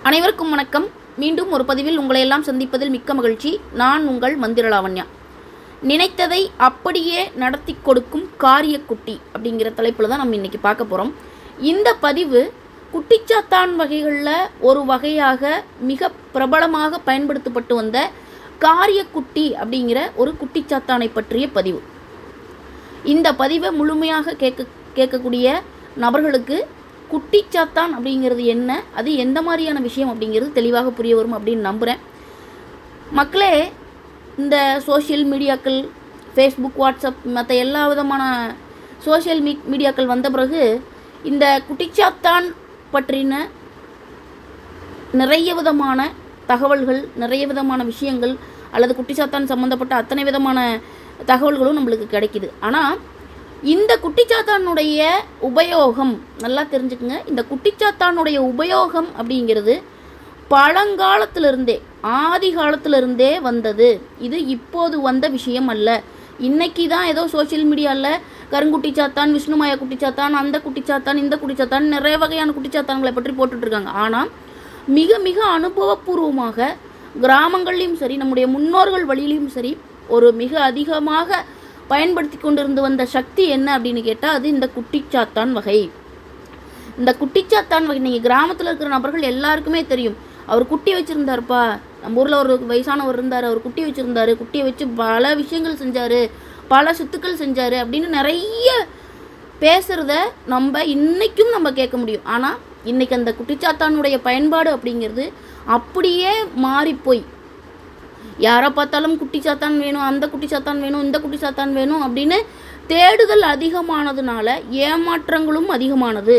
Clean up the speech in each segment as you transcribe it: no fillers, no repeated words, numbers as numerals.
அனைவருக்கும் வணக்கம். மீண்டும் ஒரு பதிவில் உங்களை எல்லாம் சந்திப்பதில் மிக்க மகிழ்ச்சி. நான் உங்கள் மந்திரலாவண்யா. நினைத்ததை அப்படியே நடத்தி கொடுக்கும் காரியக்குட்டி அப்படிங்கிற தலைப்பில் தான் நம்ம இன்றைக்கி பார்க்க போகிறோம். இந்த பதிவு குட்டிச்சாத்தான் வகைகளில் ஒரு வகையாக மிக பிரபலமாக பயன்படுத்தப்பட்டு வந்த காரியக்குட்டி அப்படிங்கிற ஒரு குட்டிச்சாத்தானை பற்றிய பதிவு. இந்த பதிவை முழுமையாக கேட்கக்கூடிய நபர்களுக்கு குட்டிச்சாத்தான் அப்படிங்கிறது என்ன, அது எந்த மாதிரியான விஷயம் அப்படிங்கிறது தெளிவாக புரிய வரும் அப்படின்னு நம்புகிறேன். மக்களே, இந்த சோஷியல் மீடியாக்கள், ஃபேஸ்புக், வாட்ஸ்அப், மற்ற எல்லா விதமான சோஷியல் மீடியாக்கள் வந்த பிறகு இந்த குட்டிச்சாத்தான் பற்றின நிறைய விதமான தகவல்கள், நிறைய விதமான விஷயங்கள் அல்லது குட்டிச்சாத்தான் சம்மந்தப்பட்ட அத்தனை விதமான தகவல்களும் நம்மளுக்கு கிடைக்கிது. ஆனால் இந்த குட்டிச்சாத்தானுடைய உபயோகம் நல்லா தெரிஞ்சுக்குங்க. இந்த குட்டிச்சாத்தானுடைய உபயோகம் அப்படிங்கிறது பழங்காலத்திலிருந்தே, ஆதி காலத்திலிருந்தே வந்தது. இது இப்போது வந்த விஷயம் அல்ல. இன்றைக்கி தான் ஏதோ சோஷியல் மீடியாவில் கருங்குட்டிச்சாத்தான், விஷ்ணுமாயா குட்டிச்சாத்தான், அந்த குட்டிச்சாத்தான், இந்த குட்டிச்சாத்தான், நிறைய வகையான குட்டிச்சாத்தான்களை பற்றி போட்டுட்ருக்காங்க. ஆனால் மிக மிக அனுபவபூர்வமாக கிராமங்கள்லேயும் சரி, நம்முடைய முன்னோர்கள் வழியிலையும் சரி, ஒரு மிக அதிகமாக பயன்படுத்தி கொண்டிருந்து வந்த சக்தி என்ன அப்படின்னு கேட்டால் அது இந்த குட்டிச்சாத்தான் வகை. இந்த குட்டிச்சாத்தான் வகை நீங்கள் கிராமத்தில் இருக்கிற நபர்கள் எல்லாருக்குமே தெரியும். அவர் குட்டி வச்சுருந்தாருப்பா, நம்ம ஊரில் ஒரு வயசானவர் இருந்தார், அவர் குட்டி வச்சுருந்தார், குட்டியை வச்சு பல விஷயங்கள் செஞ்சார், பல சொத்துக்கள் செஞ்சார் அப்படின்னு நிறைய பேசுகிறத நம்ம இன்றைக்கும் நம்ம கேட்க முடியும். ஆனால் இன்றைக்கி அந்த குட்டிச்சாத்தானுடைய பயன்பாடு அப்படிங்கிறது அப்படியே மாறிப்போய் யாரை பார்த்தாலும் குட்டிச்சாத்தான் வேணும், அந்த குட்டிச்சாத்தான் வேணும், இந்த குட்டிச்சாத்தான் வேணும் அப்படின்னு தேடுதல் அதிகமானதுனால ஏமாற்றங்களும் அதிகமானது.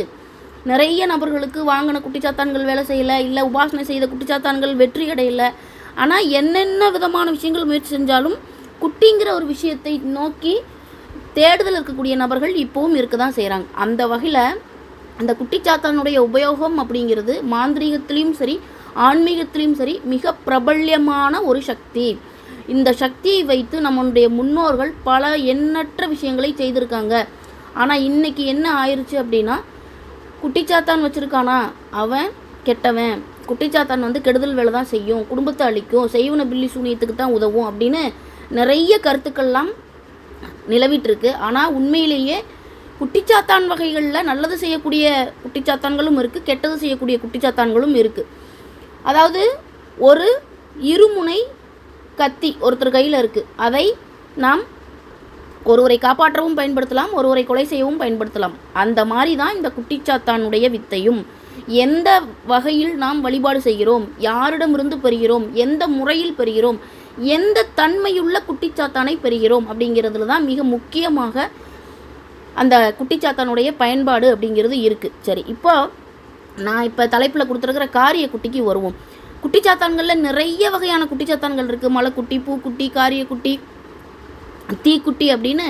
நிறைய நபர்களுக்கு வாங்கின குட்டிச்சாத்தான்கள் வேலை செய்யலை, இல்லை உபாசனை செய்த குட்டிச்சாத்தான்கள் வெற்றி அடையலை. ஆனால் என்னென்ன விதமான விஷயங்கள் முயற்சி செஞ்சாலும் குட்டிங்கிற ஒரு விஷயத்தை நோக்கி தேடுதல் இருக்கக்கூடிய நபர்கள் இப்போவும் இருக்க தான் செய்கிறாங்க. அந்த வகையில் அந்த குட்டிச்சாத்தானுடைய உபயோகம் அப்படிங்கிறது மாந்திரீகத்திலையும் சரி, ஆன்மீகத்திலையும் சரி மிக பிரபல்யமான ஒரு சக்தி. இந்த சக்தியை வைத்து நம்மளுடைய முன்னோர்கள் பல எண்ணற்ற விஷயங்களை செய்திருக்காங்க. ஆனால் இன்றைக்கி என்ன ஆயிடுச்சு அப்படின்னா, குட்டிச்சாத்தான் வச்சுருக்கானா அவன் கெட்டவன், குட்டிச்சாத்தான் கெடுதல் வேலை தான் செய்யும், குடும்பத்தை அழிக்கும், செய்வன பில்லி சூனியத்துக்கு தான் உதவும் அப்படின்னு நிறைய கருத்துக்கள்லாம் நிலவிட்டுருக்கு. ஆனால் உண்மையிலேயே குட்டிச்சாத்தான் வகைகளில் நல்லது செய்யக்கூடிய குட்டிச்சாத்தான்களும் இருக்குது, கெட்டது செய்யக்கூடிய குட்டிச்சாத்தான்களும் இருக்குது. அதாவது ஒரு இருமுனை கத்தி ஒருத்தர் கையில் இருக்குது. அதை நாம் ஒருவரை காப்பாற்றவும் பயன்படுத்தலாம், ஒருவரை கொலை செய்யவும் பயன்படுத்தலாம். அந்த மாதிரி தான் இந்த குட்டிச்சாத்தானுடைய வித்தையும். எந்த வகையில் நாம் வழிபாடு செய்கிறோம், யாரிடமிருந்து பெறுகிறோம், எந்த முறையில் பெறுகிறோம், எந்த தன்மையுள்ள குட்டிச்சாத்தானை பெறுகிறோம் அப்படிங்கிறதுல தான் மிக முக்கியமாக அந்த குட்டிச்சாத்தானுடைய பயன்பாடு அப்படிங்கிறது இருக்குது. சரி, நான் தலைப்பில் கொடுத்துருக்கிற காரியக்குட்டிக்கு வருவோம். குட்டிச்சாத்தான்களில் நிறைய வகையான குட்டிச்சாத்தான்கள் இருக்குது. மலைக்குட்டி, பூக்குட்டி, காரியக்குட்டி, தீக்குட்டி அப்படின்னு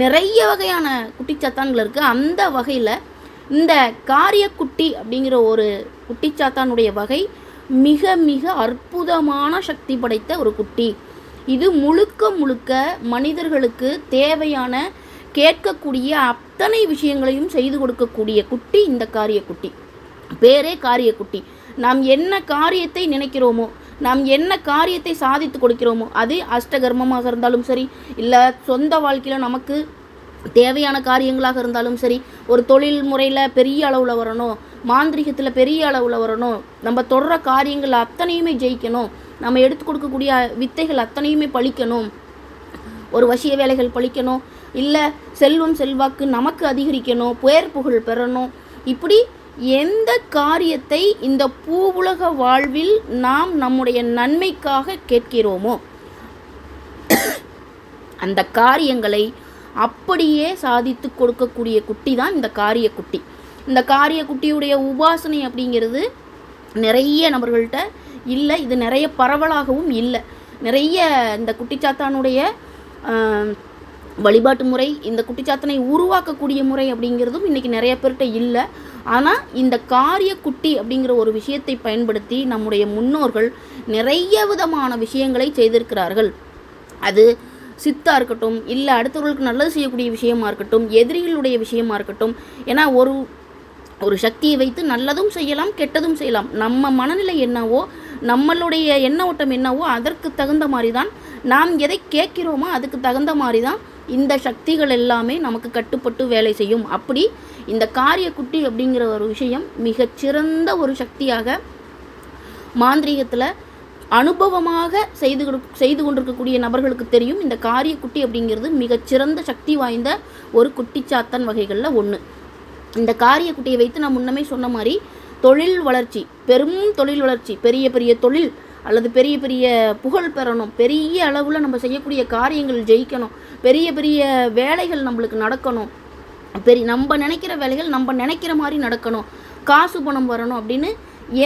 நிறைய வகையான குட்டிச்சாத்தான்கள் இருக்குது. அந்த வகையில் இந்த காரியக்குட்டி அப்படிங்கிற ஒரு குட்டிச்சாத்தானுடைய வகை மிக மிக அற்புதமான சக்தி படைத்த ஒரு குட்டி. இது முழுக்க முழுக்க மனிதர்களுக்கு தேவையான கேட்கக்கூடிய அத்தனை விஷயங்களையும் செய்து கொடுக்கக்கூடிய குட்டி இந்த காரியக்குட்டி. பேரே காரியக்குட்டி. நாம் என்ன காரியத்தை நினைக்கிறோமோ, நாம் என்ன காரியத்தை சாதித்து கொடுக்கிறோமோ, அது அஷ்டகர்மமாக இருந்தாலும் சரி, இல்லை சொந்த வாழ்க்கையில் நமக்கு தேவையான காரியங்களாக இருந்தாலும் சரி, ஒரு தொழில் முறையில் பெரிய அளவில் வரணும், மாந்திரிகத்தில் பெரிய அளவில் வரணும், நம்ம தொடர காரியங்கள் அத்தனையுமே ஜெயிக்கணும், நம்ம எடுத்து கொடுக்கக்கூடிய வித்தைகள் அத்தனையுமே பழிக்கணும், ஒரு வசிய வேலைகள் பழிக்கணும், இல்லை செல்வம் செல்வாக்கு நமக்கு அதிகரிக்கணும், புயர் புகழ் பெறணும், இப்படி எந்த காரியத்தை இந்த பூவுலக வாழ்வில் நாம் நம்முடைய நன்மைக்காக கேட்கிறோமோ அந்த காரியங்களை அப்படியே சாதித்து கொடுக்கக்கூடிய குட்டி தான் இந்த காரியக்குட்டி. இந்த காரியக்குட்டியுடைய உபாசனை அப்படிங்கிறது நிறைய நபர்கள்ட்ட இல்லை, இது நிறைய பரவலாகவும் இல்லை. நிறைய இந்த குட்டிச்சாத்தானுடைய வழிபாட்டு முறை, இந்த குட்டிச்சாத்தனை உருவாக்கக்கூடிய முறை அப்படிங்கிறதும் இன்றைக்கி நிறைய பேர்கிட்ட இல்லை. ஆனால் இந்த காரியக்குட்டி அப்படிங்கிற ஒரு விஷயத்தை பயன்படுத்தி நம்முடைய முன்னோர்கள் நிறைய விதமான விஷயங்களை செய்திருக்கிறார்கள். அது சித்தாக இருக்கட்டும், இல்லை அடுத்தவர்களுக்கு நல்லது செய்யக்கூடிய விஷயமா இருக்கட்டும், எதிரிகளுடைய விஷயமா இருக்கட்டும். ஏன்னா ஒரு சக்தியை வைத்து நல்லதும் செய்யலாம், கெட்டதும் செய்யலாம். நம்ம மனநிலை என்னவோ, நம்மளுடைய எண்ண ஓட்டம் என்னவோ அதற்கு தகுந்த மாதிரி தான், நாம் எதை கேட்கிறோமோ அதுக்கு தகுந்த மாதிரி தான் இந்த சக்திகள் எல்லாமே நமக்கு கட்டுப்பட்டு வேலை செய்யும். அப்படி இந்த காரியக்குட்டி அப்படிங்கிற ஒரு விஷயம் மிகச்சிறந்த ஒரு சக்தியாக மாந்திரீகத்தில் அனுபவமாக செய்து கொண்டிருக்கக்கூடிய நபர்களுக்கு தெரியும். இந்த காரியக்குட்டி அப்படிங்கிறது மிகச்சிறந்த சக்தி வாய்ந்த ஒரு குட்டிச்சாத்தன் வகைகளில் ஒன்று. இந்த காரியக்குட்டியை வைத்து நான் முன்னமே சொன்ன மாதிரி தொழில் வளர்ச்சி, பெரும் தொழில் வளர்ச்சி, பெரிய பெரிய தொழில் அல்லது பெரிய பெரிய புகழ் பெறணும், பெரிய அளவில் நம்ம செய்யக்கூடிய காரியங்கள் ஜெயிக்கணும், பெரிய பெரிய வேலைகள் நம்மளுக்கு நடக்கணும், நம்ம நினைக்கிற வேலைகள் நம்ம நினைக்கிற மாதிரி நடக்கணும், காசு பணம் வரணும் அப்படின்னு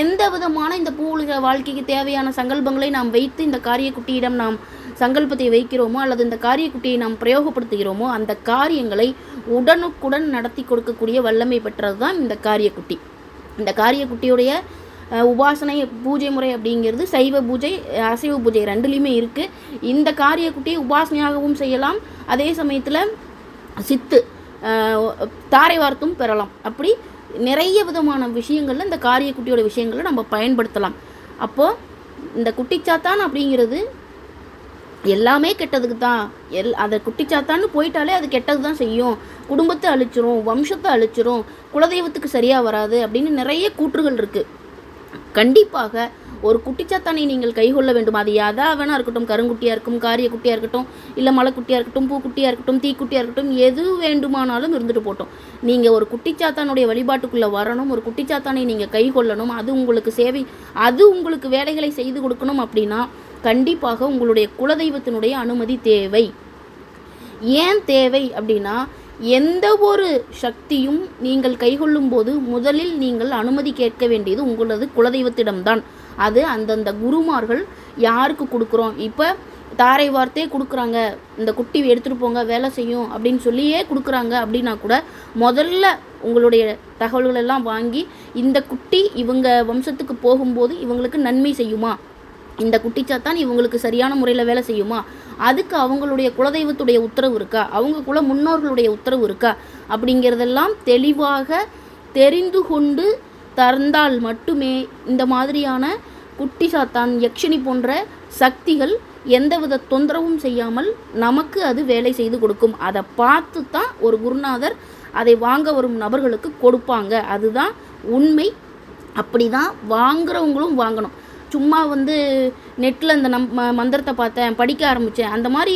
எந்த விதமான இந்த பூவுலக வாழ்க்கைக்கு தேவையான சங்கல்பங்களை நாம் வைத்து இந்த காரியக்குட்டியிடம் நாம் சங்கல்பத்தை வைக்கிறோமோ அல்லது இந்த காரியக்குட்டியை நாம் பிரயோகப்படுத்துகிறோமோ அந்த காரியங்களை உடனுக்குடன் நடத்தி கொடுக்கக்கூடிய வல்லமை பெற்றது தான் இந்த காரியக்குட்டி. இந்த காரியக்குட்டியுடைய உபாசனை பூஜை முறை அப்படிங்கிறது சைவ பூஜை, அசைவ பூஜை ரெண்டுலேயுமே இருக்குது. இந்த காரியக்குட்டியை உபாசனையாகவும் செய்யலாம், அதே சமயத்தில் சித்து தாரை வார்த்தும் பெறலாம். அப்படி நிறைய விதமான விஷயங்களில் இந்த காரியக்குட்டியோட விஷயங்களை நம்ம பயன்படுத்தலாம். அப்போது இந்த குட்டிச்சாத்தான் அப்படிங்கிறது எல்லாமே கெட்டதுக்கு தான். அதை குட்டிச்சாத்தான்னு போயிட்டாலே அது கெட்டது தான் செய்யும், குடும்பத்தை அழிச்சிரும், வம்சத்தை அழிச்சிரும், குலதெய்வத்துக்கு சரியாக வராது அப்படின்னு நிறைய கூற்றுகள் இருக்குது. கண்டிப்பாக ஒரு குட்டிச்சாத்தானை நீங்கள் கைகொள்ள வேண்டும். அது எதா வேணா இருக்கட்டும், கருங்குட்டியாக இருக்கும், காரியக்குட்டியாக இருக்கட்டும், இல்லை மலைக்குட்டியாக இருக்கட்டும், பூக்குட்டியாக இருக்கட்டும், தீக்குட்டியாக இருக்கட்டும், எது வேண்டுமானாலும் இருந்துட்டு போட்டோம். நீங்கள் ஒரு குட்டிச்சாத்தானுடைய வழிபாட்டுக்குள்ளே வரணும், ஒரு குட்டிச்சாத்தானை நீங்கள் கைகொள்ளணும், அது உங்களுக்கு சேவை, அது உங்களுக்கு வேலைகளை செய்து கொடுக்கணும். அப்படின்னா கண்டிப்பாக உங்களுடைய குலதெய்வத்தினுடைய அனுமதி தேவை. ஏன் தேவை அப்படின்னா, எந்த ஒரு சக்தியும் நீங்கள் கைகொள்ளும் போது முதலில் நீங்கள் அனுமதி கேட்க வேண்டியது உங்களது குலதெய்வத்திடம்தான். அது அந்தந்த குருமார்கள் யாருக்கு கொடுக்குறோம், இப்போ தாரை வார்த்தையே கொடுக்குறாங்க, இந்த குட்டி எடுத்துகிட்டு போங்க வேலை செய்யும் அப்படின்னு சொல்லியே கொடுக்குறாங்க அப்படின்னா கூட முதல்ல உங்களுடைய தகவல்கள் எல்லாம் வாங்கி இந்த குட்டி இவங்க வம்சத்துக்கு போகும்போது இவங்களுக்கு நன்மை செய்யுமா, இந்த குட்டிச்சாத்தான் இவங்களுக்கு சரியான முறையில் வேலை செய்யுமா, அதுக்கு அவங்களுடைய குலதெய்வத்துடைய உத்தரவு இருக்கா, அவங்க குல முன்னோர்களுடைய உத்தரவு இருக்கா அப்படிங்கிறதெல்லாம் தெளிவாக தெரிந்து கொண்டு தந்தால் மட்டுமே இந்த மாதிரியான குட்டிச்சாத்தான், யக்ஷினி போன்ற சக்திகள் எந்தவித தொந்தரவும் செய்யாமல் நமக்கு அது வேலை செய்து கொடுக்கும். அதை பார்த்து தான் ஒரு குருநாதர் அதை வாங்க வரும் நபர்களுக்கு கொடுப்பாங்க. அதுதான் உண்மை. அப்படி தான் வாங்குறவங்களும் வாங்கணும். சும்மா நெட்டில் இந்த மந்திரத்தை பார்த்தேன், படிக்க ஆரம்பித்தேன், அந்த மாதிரி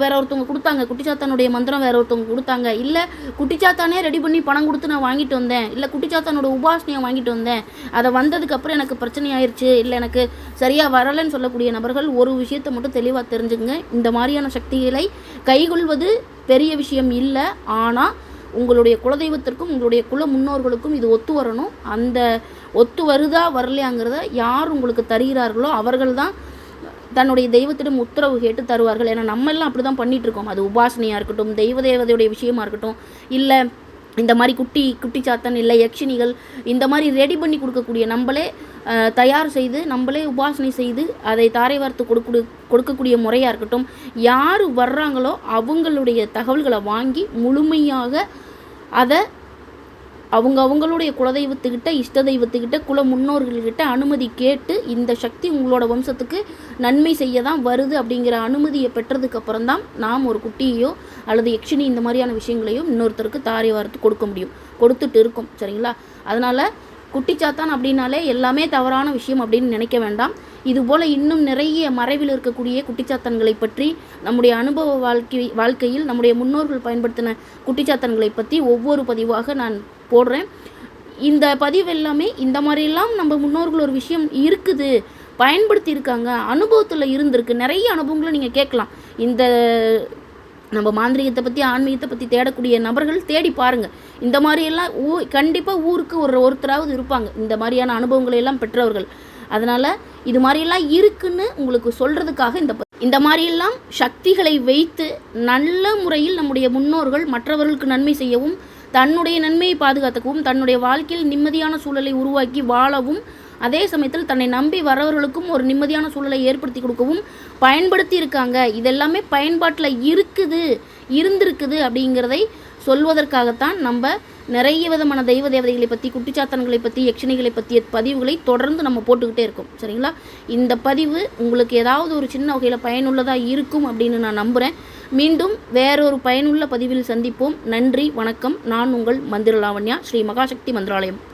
வேற ஒருத்தவங்க கொடுத்தாங்க, குட்டிச்சாத்தானுடைய மந்திரம் வேற ஒருத்தவங்க கொடுத்தாங்க, இல்லை குட்டிச்சாத்தானே ரெடி பண்ணி பணம் கொடுத்து நான் வாங்கிட்டு வந்தேன், இல்லை குட்டிச்சாத்தானோட உபாசனையை வாங்கிட்டு வந்தேன், அதை வந்ததுக்கப்புறம் எனக்கு பிரச்சனை ஆயிடுச்சு, இல்லை எனக்கு சரியாக வரலைன்னு சொல்லக்கூடிய நபர்கள் ஒரு விஷயத்தை மட்டும் தெளிவாக தெரிஞ்சுங்க. இந்த மாதிரியான சக்திகளை கைகொள்வது பெரிய விஷயம் இல்லை. ஆனால் உங்களுடைய குலதெய்வத்திற்கும் உங்களுடைய குல முன்னோர்களுக்கும் இது ஒத்து வரணும். அந்த ஒத்து வருதா வரலையாங்கிறத யார் உங்களுக்கு தருகிறார்களோ அவர்கள் தான் தன்னுடைய தெய்வத்திடம் உத்தரவு கேட்டு தருவார்கள். ஏன்னா நம்ம எல்லாம் அப்படி தான் பண்ணிகிட்ருக்கோம். அது உபாசனையாக இருக்கட்டும், தேவதையுடைய விஷயமா இருக்கட்டும், இல்லை இந்த மாதிரி குட்டிச்சாத்தன், இல்லை யக்ஷினிகள், இந்த மாதிரி ரெடி பண்ணி கொடுக்கக்கூடிய நம்மளே தயார் செய்து நம்மளே உபாசனை செய்து அதை தாரை வார்த்து கொடுக்கக்கூடிய முறையாக இருக்கட்டும், யார் வர்றாங்களோ அவங்களுடைய தகவல்களை வாங்கி முழுமையாக அதை அவங்களுடைய குலதெய்வத்துக்கிட்ட, இஷ்ட தெய்வத்துக்கிட்ட, குல முன்னோர்கள்கிட்ட அனுமதி கேட்டு இந்த சக்தி உங்களோட வம்சத்துக்கு நன்மை செய்ய தான் வருது அப்படிங்கிற அனுமதியை பெற்றதுக்கப்புறம் தான் நாம் ஒரு குட்டியையோ அல்லது யக்ஷினி இந்த மாதிரியான விஷயங்களையும் இன்னொருத்தருக்கு தாரை வார்த்து கொடுக்க முடியும், கொடுத்துட்டு இருக்கும். சரிங்களா? அதனால் குட்டிச்சாத்தான் அப்படின்னாலே எல்லாமே தவறான விஷயம் அப்படின்னு நினைக்க வேண்டாம். இதுபோல் இன்னும் நிறைய மறைவில் இருக்கக்கூடிய குட்டிச்சாத்தன்களை பற்றி நம்முடைய அனுபவ வாழ்க்கையில் நம்முடைய முன்னோர்கள் பயன்படுத்தின குட்டிச்சாத்தன்களை பற்றி ஒவ்வொரு பதிவாக நான் போடுறேன். இந்த பதிவு எல்லாமே இந்த மாதிரிலாம் நம்ம முன்னோர்கள் ஒரு விஷயம் இருக்குது, பயன்படுத்தி இருக்காங்க, அனுபவத்தில் இருந்திருக்கு. நிறைய அனுபவங்களை நீங்கள் கேட்கலாம். இந்த நம்ம மாந்திரிகத்தை பற்றி, ஆன்மீகத்தை பற்றி தேடக்கூடிய நபர்கள் தேடி பாருங்கள். இந்த மாதிரியெல்லாம் கண்டிப்பாக ஊருக்கு ஒருத்தராவது இருப்பாங்க இந்த மாதிரியான அனுபவங்களை எல்லாம் பெற்றவர்கள். அதனால் இது மாதிரியெல்லாம் இருக்குன்னு உங்களுக்கு சொல்கிறதுக்காக இந்த மாதிரியெல்லாம் சக்திகளை வைத்து நல்ல முறையில் நம்முடைய முன்னோர்கள் மற்றவர்களுக்கு நன்மை செய்யவும், தன்னுடைய நன்மையை பாதுகாத்துக்கவும், தன்னுடைய வாழ்க்கையில் நிம்மதியான சூழலை உருவாக்கி வாழவும், அதே சமயத்தில் தன்னை நம்பி வரவர்களுக்கும் ஒரு நிம்மதியான சூழலை ஏற்படுத்தி கொடுக்கவும் பயன்படுத்தி இருக்காங்க. இதெல்லாமே பயன்பாட்டில் இருந்திருக்குது அப்படிங்கிறதை சொல்வதற்காகத்தான் நம்ம நிறைய விதமான தெய்வ தேவதைகளை பற்றி, குட்டிச்சாத்தான்களை பற்றி, யக்ஷினிகளை பற்றிய பதிவுகளை தொடர்ந்து நம்ம போட்டுக்கிட்டே இருக்கோம். சரிங்களா? இந்த பதிவு உங்களுக்கு ஏதாவது ஒரு சின்ன வகையில் பயனுள்ளதாக இருக்கும் அப்படின்னு நான் நம்புகிறேன். மீண்டும் வேறொரு பயனுள்ள பதிவில் சந்திப்போம். நன்றி, வணக்கம். நான் உங்கள் மந்திர லாவண்யா, ஸ்ரீ மகாசக்தி மந்திராலயம்.